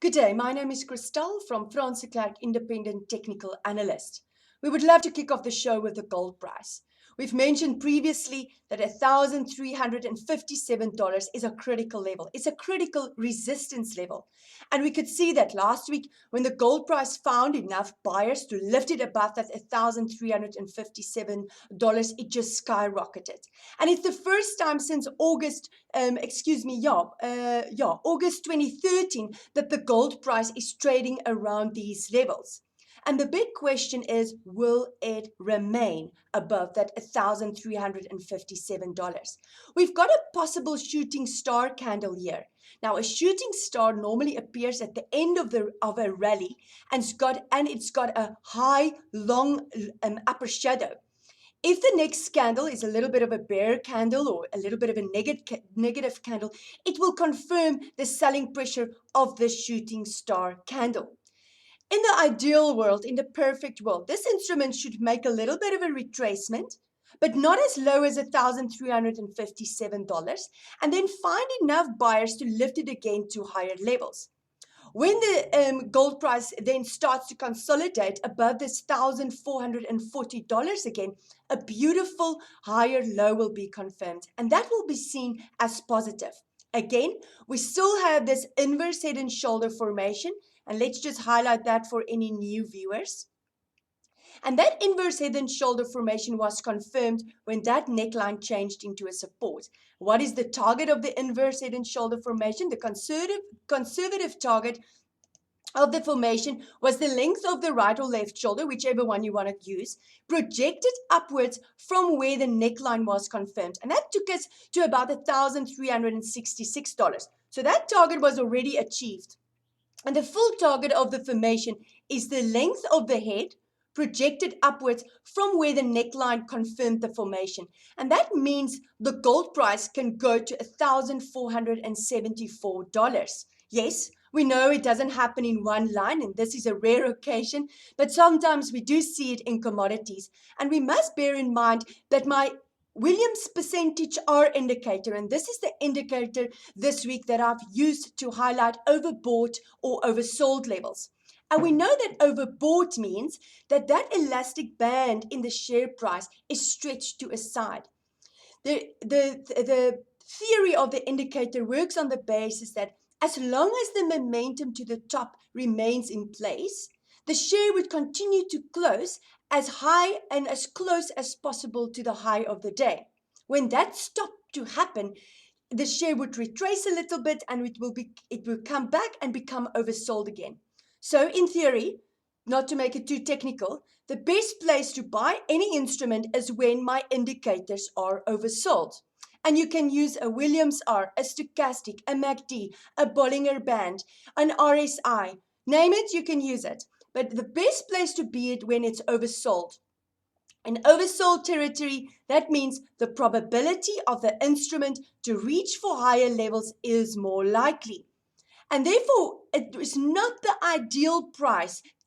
Good day, my name is Christel from Frans, Klerk, Independent Technical Analyst. We would love to kick off the show with the gold price. We've mentioned previously that $1,357 is a critical level. It's a critical resistance level. And we could see that last week when the gold price found enough buyers to lift it above that $1,357, it just skyrocketed. And it's the first time since August 2013 that the gold price is trading around these levels. And the big question is, will it remain above that $1,357? We've got a possible shooting star candle here. Now, a shooting star normally appears at the end of a rally, and it's got a high, long upper shadow. If the next candle is a little bit of a bear candle or a little bit of a negative candle, it will confirm the selling pressure of the shooting star candle. In the ideal world, in the perfect world, this instrument should make a little bit of a retracement, but not as low as $1,357, and then find enough buyers to lift it again to higher levels. When the gold price then starts to consolidate above this $1,440 again, a beautiful higher low will be confirmed, and that will be seen as positive. Again, we still have this inverse head and shoulder formation, and let's just highlight that for any new viewers. And that inverse head and shoulder formation was confirmed when that neckline changed into a support. What is the target of the inverse head and shoulder formation? The conservative target of the formation was the length of the right or left shoulder, whichever one you want to use, projected upwards from where the neckline was confirmed. And that took us to about $1,366. So that target was already achieved. And the full target of the formation is the length of the head projected upwards from where the neckline confirmed the formation. And that means the gold price can go to $1,474. Yes, we know it doesn't happen in one line, and this is a rare occasion, but sometimes we do see it in commodities. And we must bear in mind that my Williams percentage R indicator, and this is the indicator this week that I've used to highlight overbought or oversold levels. And we know that overbought means that that elastic band in the share price is stretched to a side. The theory of the indicator works on the basis that as long as the momentum to the top remains in place, the share would continue to close as high and as close as possible to the high of the day. When that stopped to happen, the share would retrace a little bit and it will come back and become oversold again. So in theory, not to make it too technical, the best place to buy any instrument is when my indicators are oversold. And you can use a Williams R, a stochastic, a MACD, a Bollinger Band, an RSI. Name it, you can use it. But the best place to be it when it's oversold. In oversold territory, that means the probability of the instrument to reach for higher levels is more likely. And therefore, it is not the ideal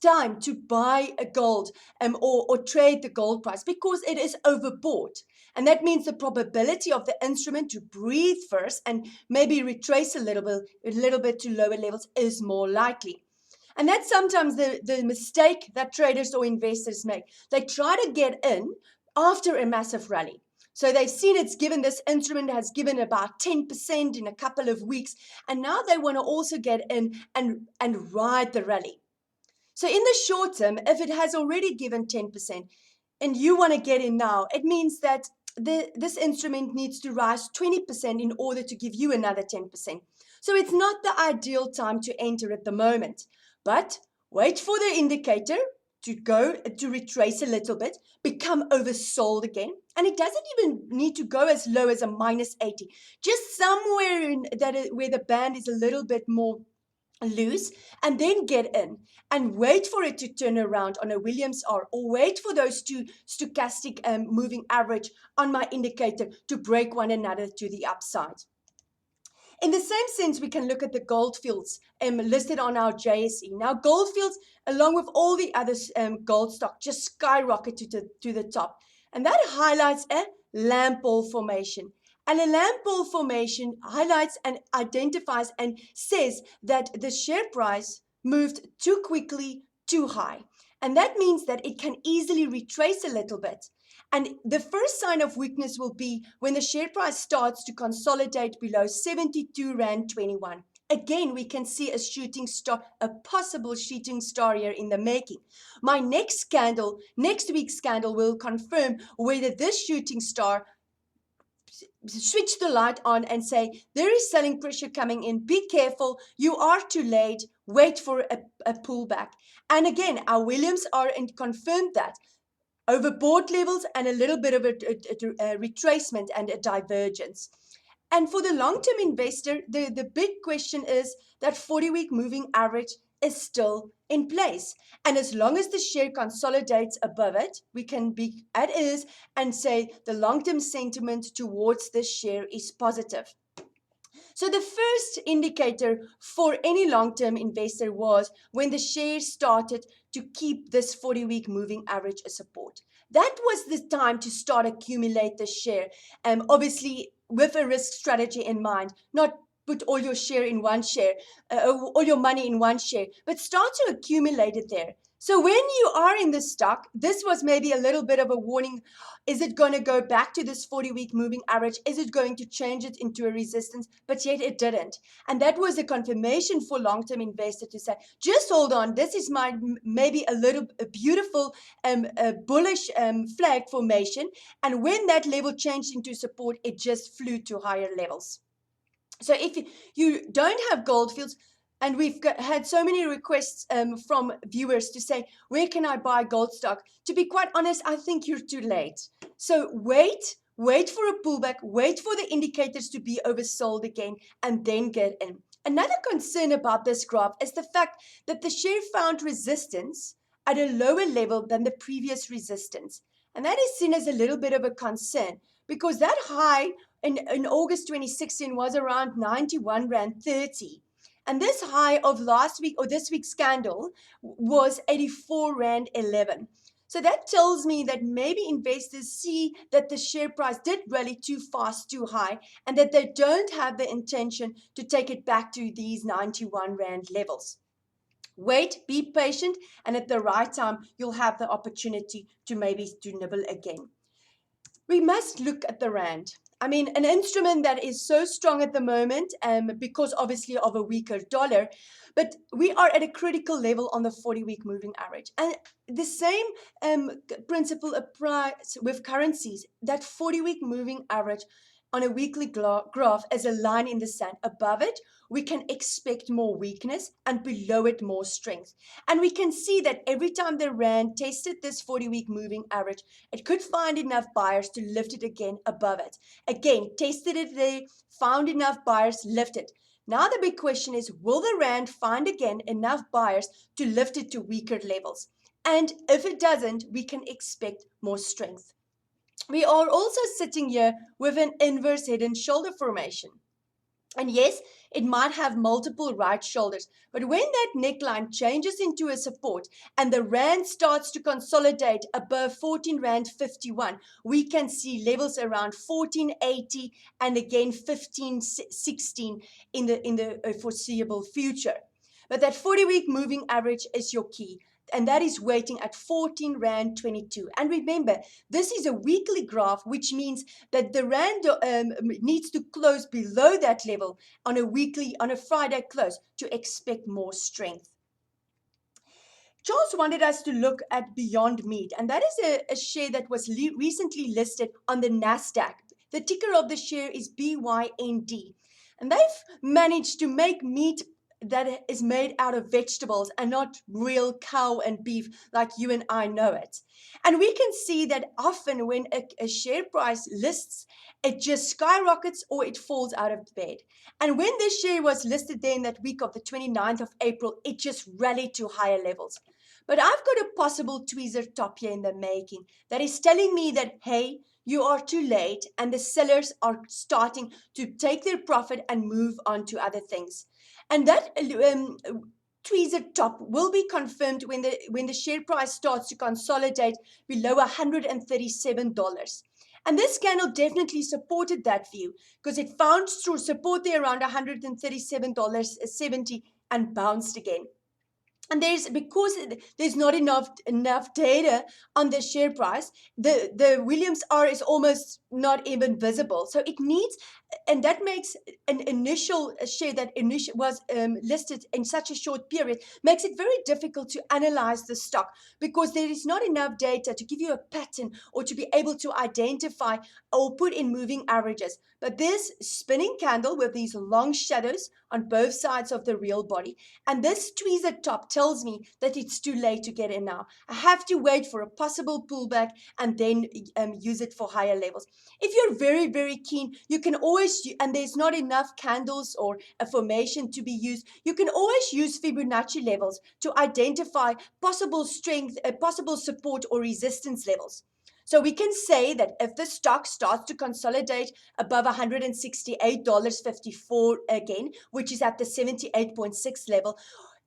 time to buy a gold or trade the gold price because it is overbought. And that means the probability of the instrument to breathe first and maybe retrace a little bit to lower levels is more likely. And that's sometimes the mistake that traders or investors make. They try to get in after a massive rally. So they've seen this instrument has given about 10% in a couple of weeks, and now they want to also get in and ride the rally. So in the short term, if it has already given 10% and you want to get in now, it means that this instrument needs to rise 20% in order to give you another 10%. So it's not the ideal time to enter at the moment, but wait for the indicator to retrace a little bit, become oversold again. And it doesn't even need to go as low as a -80, just somewhere where the band is a little bit more loose, and then get in and wait for it to turn around on a Williams R, or wait for those two stochastic moving average on my indicator to break one another to the upside. In the same sense, we can look at the Goldfields listed on our JSE. Now, Goldfields, along with all the other gold stock, just skyrocketed to the top. And that highlights a lamp ball formation. And a lamp ball formation highlights and identifies and says that the share price moved too quickly, too high. And that means that it can easily retrace a little bit. And the first sign of weakness will be when the share price starts to consolidate below 72 Rand 21. Again, we can see a shooting star, a possible shooting star here in the making. My next week's scandal will confirm whether this shooting star switch the light on and say, there is selling pressure coming in. Be careful. You are too late. Wait for a pullback. And again, our Williams are confirmed that over board levels and a little bit of a retracement and a divergence. And for the long-term investor, the big question is that 40-week moving average is still in place. And as long as the share consolidates above it, we can be at ease and say the long-term sentiment towards this share is positive. So the first indicator for any long-term investor was when the share started to keep this 40-week moving average a support. That was the time to start accumulate the share, obviously with a risk strategy in mind, not put all your all your money in one share, but start to accumulate it there. So when you are in the stock, this was maybe a little bit of a warning. Is it going to go back to this 40-week moving average? Is it going to change it into a resistance? But yet it didn't. And that was a confirmation for long-term investor to say, just hold on. This is my maybe a beautiful bullish flag formation. And when that level changed into support, it just flew to higher levels. So if you don't have Goldfields, and we've had so many requests from viewers to say, where can I buy gold stock? To be quite honest, I think you're too late. So wait for a pullback, wait for the indicators to be oversold again, and then get in. Another concern about this graph is the fact that the share found resistance at a lower level than the previous resistance. And that is seen as a little bit of a concern because that high in August 2016 was around 91 Rand 30. And this high of last week or this week's candle was 84 Rand 11. So that tells me that maybe investors see that the share price did rally too fast, too high, and that they don't have the intention to take it back to these 91 Rand levels. Wait, be patient, and at the right time, you'll have the opportunity to maybe to nibble again. We must look at the Rand. I mean, an instrument that is so strong at the moment because obviously of a weaker dollar, but we are at a critical level on the 40-week moving average. And the same principle applies with currencies. That 40-week moving average on a weekly graph as a line in the sand. Above it, we can expect more weakness, and below it, more strength. And we can see that every time the Rand tested this 40-week moving average, it could find enough buyers to lift it again above it. Again, tested it there, found enough buyers, lift it. Now the big question is, will the Rand find again enough buyers to lift it to weaker levels? And if it doesn't, we can expect more strength. We are also sitting here with an inverse head and shoulder formation. And yes, it might have multiple right shoulders, but when that neckline changes into a support and the Rand starts to consolidate above 14 Rand 51, we can see levels around 14.80 and again 15.16 in the foreseeable future. But that 40-week moving average is your key, and that is waiting at 14 Rand 22. And remember, this is a weekly graph, which means that the Rand needs to close below that level on a Friday close to expect more strength. Charles wanted us to look at Beyond Meat, and that is a share that was recently listed on the NASDAQ. The ticker of the share is BYND. And they've managed to make meat that is made out of vegetables and not real cow and beef like you and I know it. And we can see that often when a share price lists, it just skyrockets or it falls out of bed. And when this share was listed there in that week of the 29th of April, it just rallied to higher levels. But I've got a possible tweezer top here in the making that is telling me that, hey, you are too late and the sellers are starting to take their profit and move on to other things. And that tweezer top will be confirmed when the share price starts to consolidate below $137. And this candle definitely supported that view because it found support there around $137.70 and bounced again. And because there's not enough data on the share price, the Williams R is almost not even visible. So it needs, and that makes an initial share that was listed in such a short period, makes it very difficult to analyze the stock because there is not enough data to give you a pattern or to be able to identify or put in moving averages. But this spinning candle with these long shadows on both sides of the real body, and this tweezer top tells me that it's too late to get in now. I have to wait for a possible pullback and then use it for higher levels. If you're very, very keen, you can always, and there's not enough candles or a formation to be used, you can always use Fibonacci levels to identify possible strength, possible support or resistance levels. So we can say that if the stock starts to consolidate above $168.54 again, which is at the 78.6 level,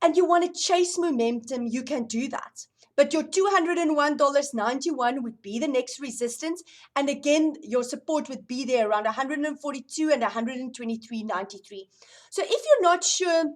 and you want to chase momentum, you can do that. But your $201.91 would be the next resistance. And again, your support would be there around 142 and 123.93. So if you're not sure,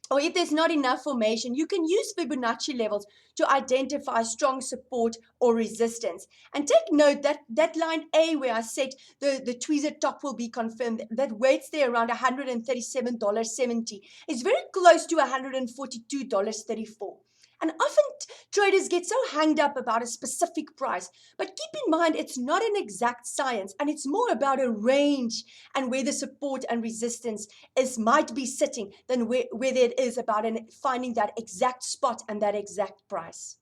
or if there's not enough formation, you can use Fibonacci levels to identify strong support or resistance. And take note that that line A where I said the tweezer top will be confirmed, that weights there around $137.70 is very close to $142.34. And often traders get so hanged up about a specific price, but keep in mind it's not an exact science, and it's more about a range and where the support and resistance might be sitting than where it is about finding that exact spot and that exact price.